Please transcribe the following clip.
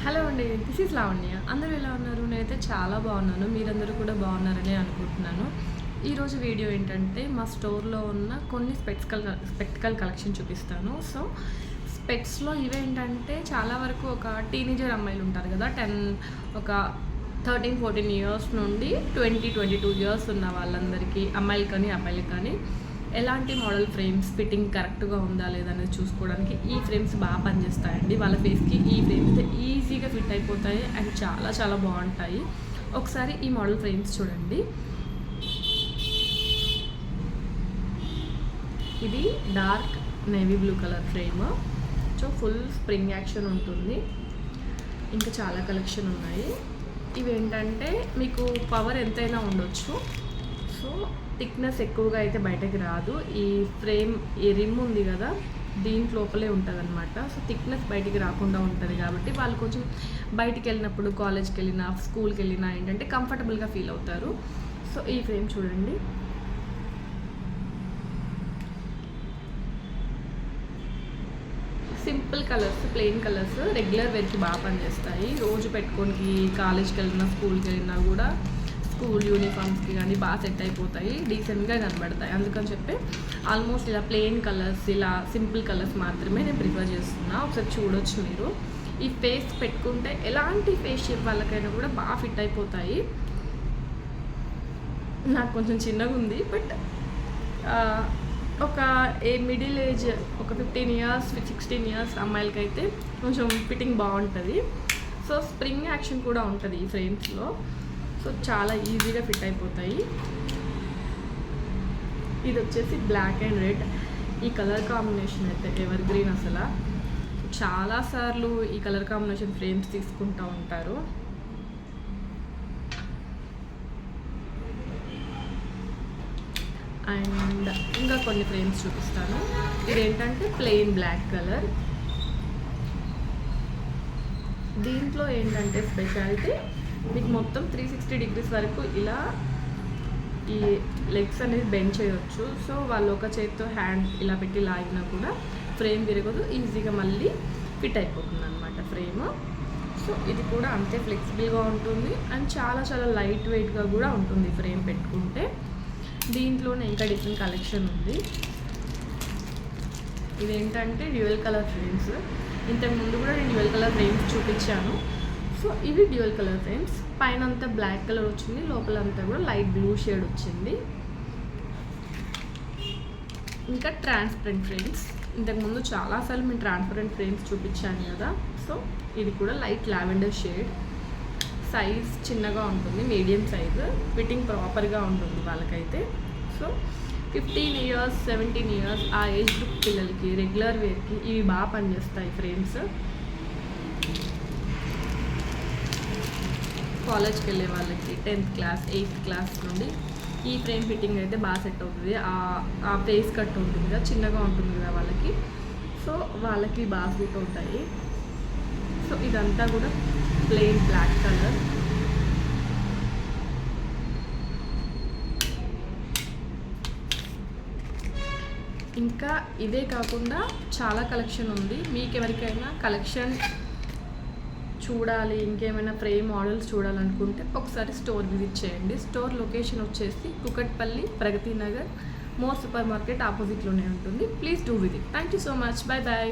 Hello అండి, this is Lavanya. అందరూ ఎలా ఉన్నారు? నేనైతే చాలా బాగున్నాను. మీరందరూ కూడా బాగున్నారని అనుకుంటున్నాను. ఈరోజు వీడియో ఏంటంటే మా స్టోర్లో ఉన్న కొన్ని స్పెక్టికల్ కలెక్షన్ చూపిస్తాను. సో స్పెక్ట్స్లో ఇవేంటంటే చాలా వరకు ఒక టీనేజర్ అమ్మాయిలు ఉంటారు కదా, ఒక 13-14 ఇయర్స్ నుండి 20-22 ఇయర్స్ ఉన్న వాళ్ళందరికీ, అమ్మాయిలు కానీ అబ్బాయిలు కానీ ఎలాంటి మోడల్ ఫ్రేమ్స్ ఫిట్టింగ్ కరెక్ట్గా ఉందా లేదా అనేది చూసుకోవడానికి ఈ ఫ్రేమ్స్ బాగా పనిచేస్తాయండి. వాళ్ళ ఫేస్కి ఈ ఫ్రేమ్స్ ఈజీగా ఫిట్ అయిపోతాయి అండ్ చాలా చాలా బాగుంటాయి. ఒకసారి ఈ మోడల్ ఫ్రేమ్స్ చూడండి. ఇది dark navy blue colour frame. So full spring action ఉంటుంది. ఇంకా చాలా కలెక్షన్ ఉన్నాయి. ఇవేంటంటే మీకు పవర్ ఎంతైనా ఉండొచ్చు. సో థిక్నెస్ ఎక్కువగా అయితే బయటకి రాదు. ఈ ఫ్రేమ్, ఈ రిమ్ ఉంది కదా, దీంట్ లోపలే ఉంటుంది అనమాట. సో థిక్నెస్ బయటికి రాకుండా ఉంటుంది కాబట్టి వాళ్ళు కొంచెం బయటికి వెళ్ళినప్పుడు, కాలేజ్కి వెళ్ళినా, స్కూల్కి వెళ్ళినా ఏంటంటే కంఫర్టబుల్గా ఫీల్ అవుతారు. సో ఈ ఫ్రేమ్ చూడండి. Simple colours, plain colours regular వేర్కి బాగా పనిచేస్తాయి. రోజు పెట్టుకోనికి కాలేజ్కి వెళ్ళినా, స్కూల్కి వెళ్ళినా కూడా స్కూల్ యూనిఫామ్స్కి కానీ బాగా సెట్ అయిపోతాయి, డీసెంట్గా కనబడతాయి. అందుకని చెప్పి ఆల్మోస్ట్ ఇలా ప్లెయిన్ కలర్స్, ఇలా సింపుల్ కలర్స్ మాత్రమే నేను ప్రిఫర్ చేస్తున్నా. ఒకసారి చూడొచ్చు మీరు. ఈ ఫేస్ పెట్టుకుంటే ఎలాంటి ఫేస్ షేప్ వాళ్ళకైనా కూడా బాగా ఫిట్ అయిపోతాయి. నాకు కొంచెం చిన్నగా ఉంది, బట్ ఒక మిడిల్ ఏజ్, ఒక 15 ఇయర్స్ 16 ఇయర్స్ అమ్మాయిలకైతే కొంచెం ఫిట్టింగ్ బాగుంటుంది. సో స్ప్రింగ్ యాక్షన్ కూడా ఉంటుంది ఈ ఫ్రేమ్స్లో. సో చాలా ఈజీగా ఫిట్ అయిపోతాయి. ఇది వచ్చేసి బ్లాక్ అండ్ రెడ్. ఈ కలర్ కాంబినేషన్ అయితే ఎవర్ గ్రీన్. అసలు చాలాసార్లు ఈ కలర్ కాంబినేషన్ ఫ్రేమ్స్ తీసుకుంటూ ఉంటారు. అండ్ ఇంకా కొన్ని ఫ్రేమ్స్ చూపిస్తాను. ఇదేంటంటే ప్లెయిన్ బ్లాక్ కలర్. దీంట్లో ఏంటంటే స్పెషాలిటీ, మీకు మొత్తం 360 డిగ్రీస్ వరకు ఇలా ఈ లెగ్స్ అనేది బెండ్ చేయొచ్చు. సో వాళ్ళు ఒక చేతితో హ్యాండ్ ఇలా పెట్టి లాగినా కూడా ఫ్రేమ్ విరగదు, ఈజీగా మళ్ళీ ఫిట్ అయిపోతుంది అనమాట ఫ్రేమ్. సో ఇది కూడా అంతే ఫ్లెక్సిబుల్గా ఉంటుంది అండ్ చాలా చాలా లైట్ వెయిట్గా కూడా ఉంటుంది ఫ్రేమ్ పెట్టుకుంటే. దీంట్లోనే ఇంకా డిఫరెంట్ కలెక్షన్ ఉంది. ఇదేంటంటే డ్యూయల్ కలర్ ఫ్రేమ్స్. ఇంతకుముందు కూడా నేను డ్యూయల్ కలర్ ఫ్రేమ్స్ చూపించాను. సో ఇవి డ్యూయల్ కలర్ ఫ్రేమ్స్. పైన అంతా బ్లాక్ కలర్ వచ్చింది, లోపలంతా కూడా లైట్ బ్లూ షేడ్ వచ్చింది. ఇంకా ట్రాన్స్పరెంట్ ఫ్రేమ్స్. ఇంతకుముందు చాలాసార్లు నేను ట్రాన్స్పరెంట్ ఫ్రేమ్స్ చూపించాను కదా. సో ఇది కూడా లైట్ లావెండర్ షేడ్. సైజ్ చిన్నగా ఉంటుంది, మీడియం సైజు. ఫిట్టింగ్ ప్రాపర్గా ఉంటుంది వాళ్ళకైతే. సో 15 ఇయర్స్ 17 ఇయర్స్ ఆ ఏజ్ గ్రూప్ పిల్లలకి రెగ్యులర్ వేర్కి ఇవి బాగా పనిచేస్తాయి ఫ్రేమ్స్. కాలేజ్కి వెళ్ళే వాళ్ళకి 10th క్లాస్ 8th క్లాస్ నుండి ఈ ఫ్రేమ్ ఫిట్టింగ్ అయితే బాగా సెట్ అవుతుంది. ఆ ఫేస్ కట్ ఉంటుంది కదా, చిన్నగా ఉంటుంది కదా వాళ్ళకి. సో వాళ్ళకి బాగా ఫిట్ అవుతాయి. సో ఇదంతా కూడా ప్లెయిన్ బ్లాక్ కలర్. ఇంకా ఇదే కాకుండా చాలా కలెక్షన్ ఉంది. మీకు ఎవరికైనా కలెక్షన్ చూడాలి, ఇంకేమైనా ఫ్రేమ్ మోడల్స్ చూడాలనుకుంటే ఒకసారి స్టోర్ విజిట్ చేయండి. స్టోర్ లొకేషన్ వచ్చేసి Kukatpally, Pragathi Nagar, more super market ఆపోజిట్లోనే ఉంటుంది. Please do visit. Thank you so much. Bye bye.